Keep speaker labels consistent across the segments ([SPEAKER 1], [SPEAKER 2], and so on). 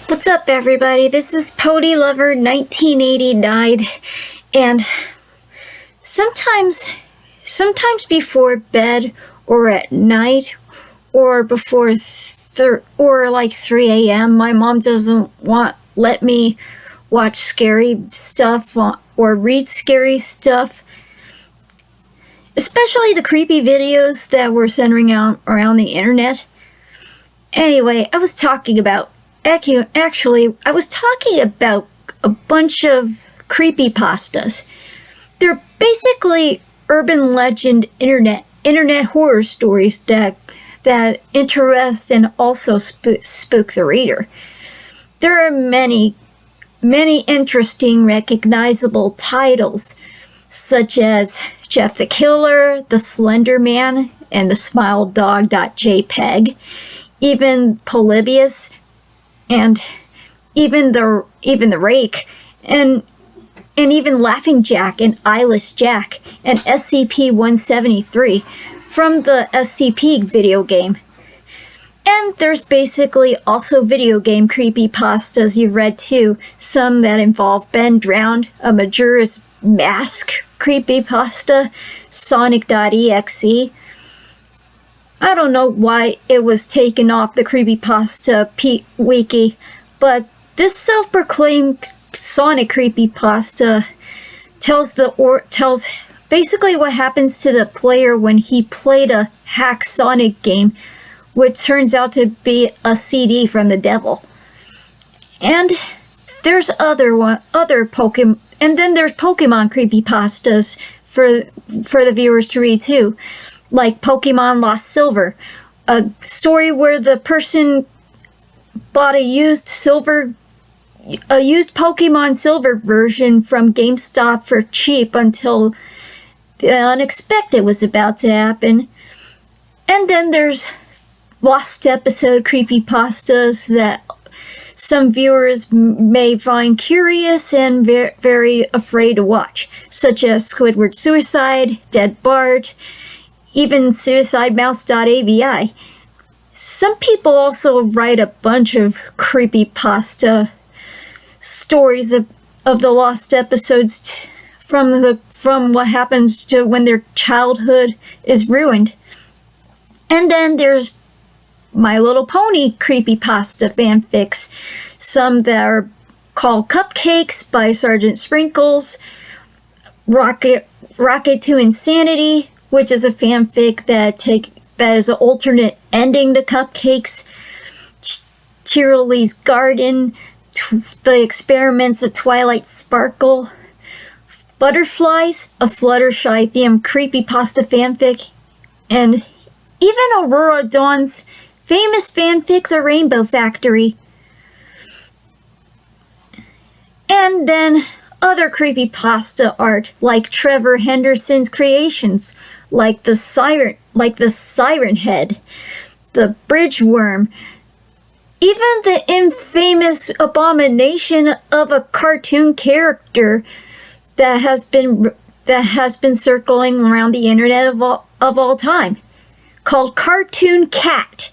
[SPEAKER 1] What's up, everybody? This is Pody Lover 1989, and sometimes before bed or at night or before like 3 a.m. my mom doesn't let me watch scary stuff or read scary stuff, especially the creepy videos that were centering out around the internet. Anyway, I was talking about a bunch of creepypastas. They're basically urban legend internet horror stories that interest and also spook the reader. There are many interesting recognizable titles, such as Jeff the Killer, The Slender Man, and the Smile Dog.jpg, even Polybius, and even the Rake, and even Laughing Jack and Eyeless Jack and SCP-173 from the SCP video game. And there's basically also video game creepypastas you've read too, some that involve Ben Drowned, a Majora's Mask creepypasta, Sonic.exe. I don't know why it was taken off the creepypasta wiki, but this self-proclaimed Sonic creepypasta tells basically what happens to the player when he played a hack Sonic game, which turns out to be a CD from the devil. And there's other Pokemon, and then there's Pokemon creepypastas for the viewers to read too, like Pokemon Lost Silver, a story where the person bought a used Pokemon Silver version from GameStop for cheap until the unexpected was about to happen. And then there's lost episode creepypastas that some viewers may find curious and very afraid to watch, such as Squidward Suicide, Dead Bart, even suicidemouse.avi. Some people also write a bunch of creepypasta stories of the lost episodes from what happens to when their childhood is ruined. And then there's My Little Pony creepypasta fanfics, some that are called Cupcakes by Sergeant Sprinkles, Rocket to Insanity, which is a fanfic that is an alternate ending to Cupcakes, Tyrolee's Garden, The Experiments of Twilight Sparkle, Butterflies, a Fluttershy themed creepypasta fanfic, and even Aurora Dawn's famous fanfic, The Rainbow Factory. And then other creepypasta art, like Trevor Henderson's creations, like the Siren Head, the Bridge Worm, even the infamous abomination of a cartoon character that has been circling around the internet of all time, called Cartoon Cat.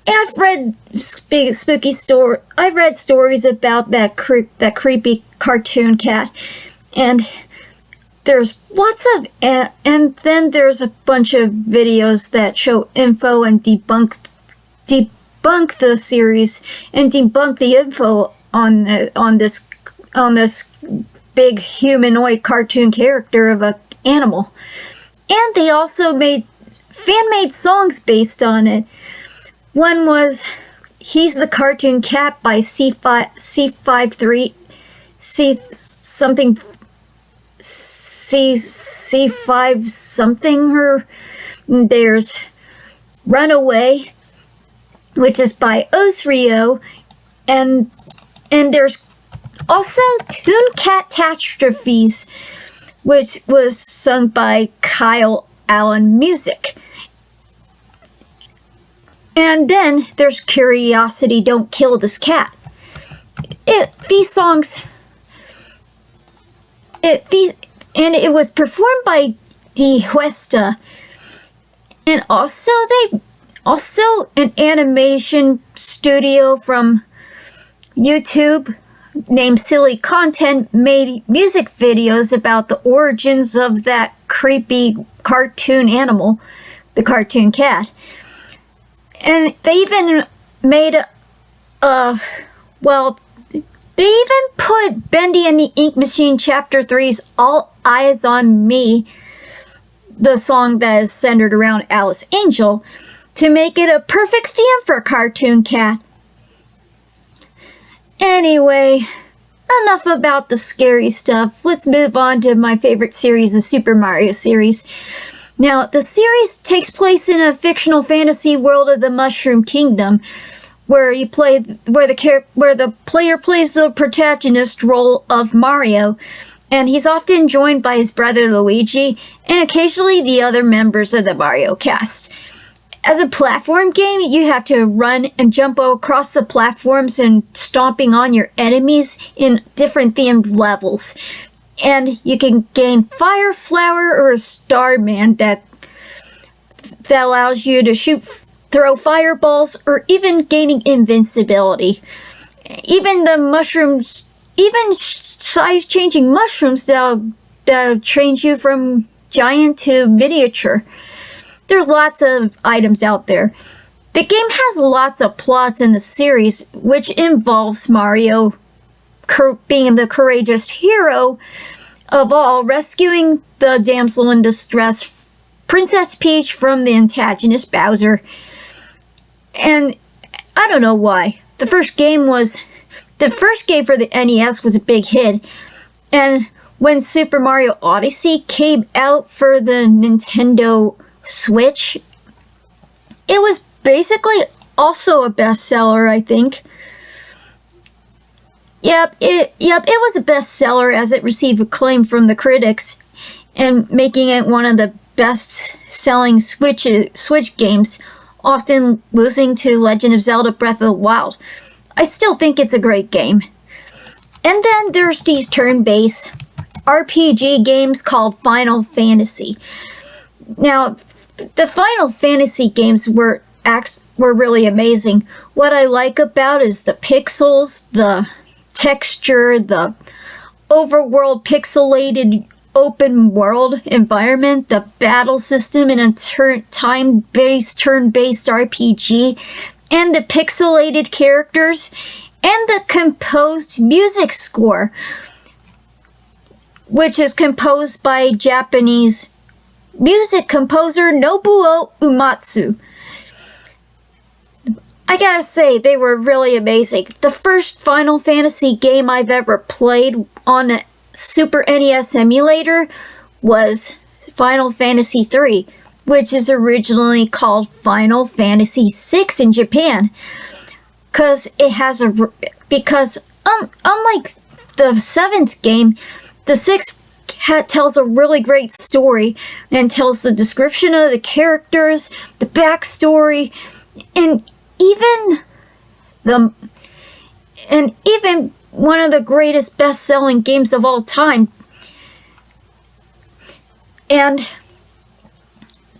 [SPEAKER 1] And I've read stories about that creepy cartoon cat, and there's lots of, and then there's a bunch of videos that show info and debunk the series and debunk the info on this big humanoid cartoon character of an animal. And they also made fan-made songs based on it. One was He's the Cartoon Cat by C5 something her. There's Runaway, which is by O3O, and there's also Toon Catastrophes, which was sung by Kyle Allen Music. And then there's Curiosity, Don't Kill This Cat. These songs, it was performed by De Huesta, and also Also, an animation studio from YouTube named Silly Content made music videos about the origins of that creepy cartoon animal, the cartoon cat. And they even made they even put Bendy and the Ink Machine Chapter 3's All Eyes on Me, the song that is centered around Alice Angel, to make it a perfect theme for a cartoon cat. Anyway, enough about the scary stuff. Let's move on to my favorite series, the Super Mario series. Now, the series takes place in a fictional fantasy world of the Mushroom Kingdom, where the player plays the protagonist role of Mario, and he's often joined by his brother Luigi and occasionally the other members of the Mario cast. As a platform game, you have to run and jump across the platforms and stomping on your enemies in different themed levels. And you can gain Fire Flower or a Starman that allows you to throw fireballs, or even gaining invincibility. Even size-changing mushrooms that'll change you from giant to miniature. There's lots of items out there. The game has lots of plots in the series, which involves Mario being the courageous hero of all, rescuing the damsel in distress, Princess Peach, from the antagonist Bowser. And I don't know why. The first game for the NES was a big hit. And when Super Mario Odyssey came out for the Nintendo Switch, it was basically also a bestseller, I think. Yep, it was a bestseller as it received acclaim from the critics, and making it one of the best-selling Switch games, often losing to Legend of Zelda Breath of the Wild. I still think it's a great game. And then there's these turn-based RPG games called Final Fantasy. Now, the Final Fantasy games were really amazing. What I like about is the pixels, the texture, the overworld pixelated open world environment, the battle system in a turn-based RPG, and the pixelated characters, and the composed music score, which is composed by Japanese music composer Nobuo Uematsu. I gotta say, they were really amazing. The first Final Fantasy game I've ever played on a Super NES emulator was Final Fantasy III, which is originally called Final Fantasy VI in Japan. Because unlike the 7th game, the 6th tells a really great story and tells the description of the characters, the backstory, and even one of the greatest best-selling games of all time. And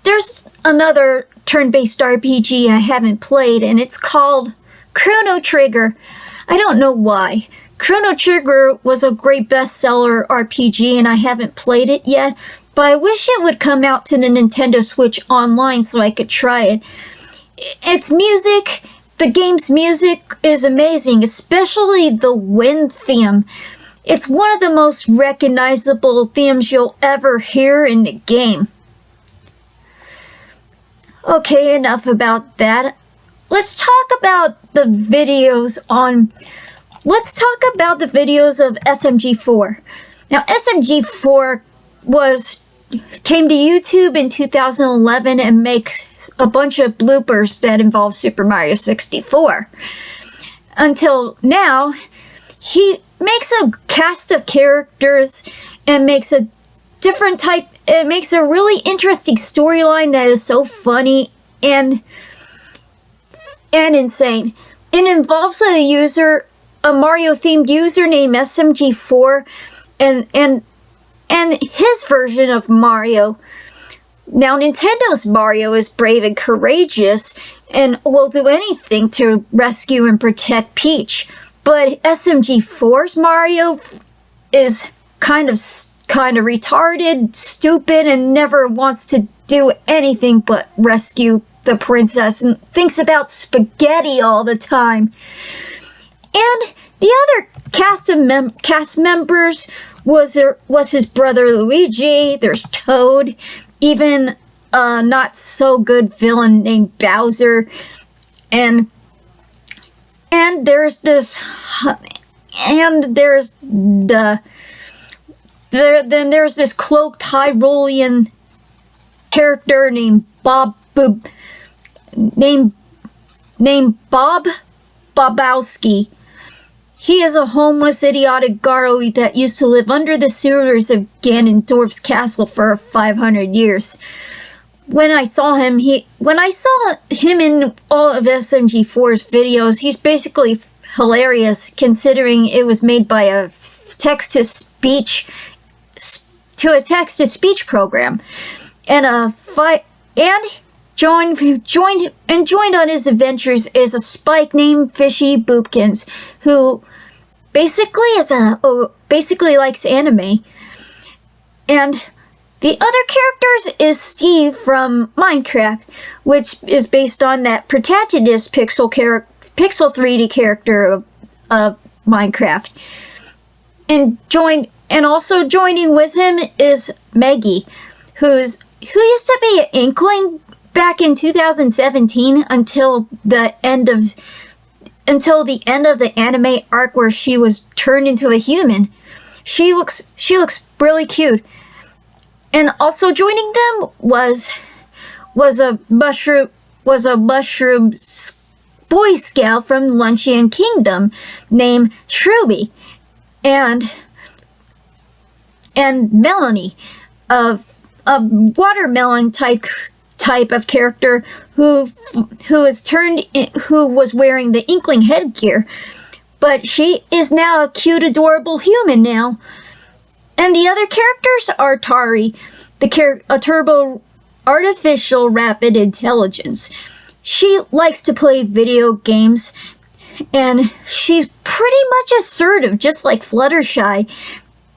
[SPEAKER 1] there's another turn-based RPG I haven't played, and it's called Chrono Trigger. I don't know why. Chrono Trigger was a great bestseller RPG, and I haven't played it yet, but I wish it would come out to the Nintendo Switch Online so I could try it. The game's music is amazing, especially the wind theme. It's one of the most recognizable themes you'll ever hear in the game. Okay, enough about that. Let's talk about the videos of SMG4. Now, SMG4 came to YouTube in 2011 and makes a bunch of bloopers that involve Super Mario 64. Until now, he makes a cast of characters and makes a really interesting storyline that is so funny and insane. It involves a Mario-themed user named SMG4 and his version of Mario. Now, Nintendo's Mario is brave and courageous, and will do anything to rescue and protect Peach. But SMG4's Mario is kind of retarded, stupid, and never wants to do anything but rescue the princess and thinks about spaghetti all the time. And the other cast members was his brother Luigi. There's Toad, even a not so good villain named Bowser, and there's this, and there's there's this cloaked Tyrolean character named Bob Bobowski. He is a homeless, idiotic Garo that used to live under the sewers of Ganondorf's castle for 500 years. When I saw him in all of SMG4's videos, he's basically hilarious, considering it was made by a text-to-speech program, and joined on his adventures is a Spike named Fishy Boopkins, who basically likes anime. And the other characters is Steve from Minecraft, which is based on that protagonist pixel 3D character of Minecraft. And also joining with him is Meggy, who used to be an Inkling back in 2017 until the end of the anime arc where she was turned into a human. She looks really cute. And also joining them was a mushroom Boy Scout from Luncheon Kingdom named Shruby, and Melanie, of a watermelon type of character who was wearing the Inkling headgear, but she is now a cute, adorable human now. And the other characters are Tari, a turbo artificial rapid intelligence. She likes to play video games, and she's pretty much assertive, just like Fluttershy,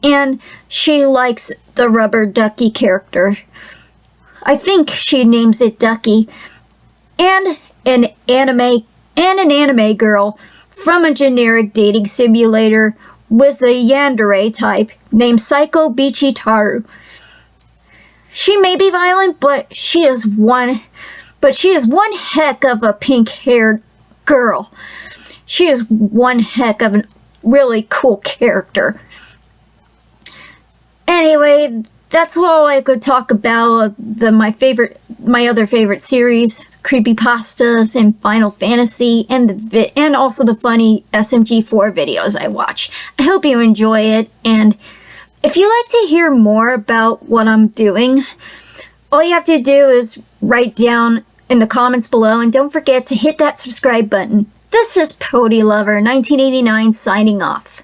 [SPEAKER 1] and she likes the rubber ducky character. I think she names it Ducky. And an anime girl from a generic dating simulator with a yandere type named Psycho Bichi Taru. She may be violent, but she is one heck of a pink-haired girl. She is one heck of a really cool character. Anyway, that's all I could talk about my other favorite series, Creepypastas and Final Fantasy, and also the funny SMG4 videos I watch. I hope you enjoy it, and if you'd like to hear more about what I'm doing, all you have to do is write down in the comments below, and don't forget to hit that subscribe button. This is Pody Lover 1989 signing off.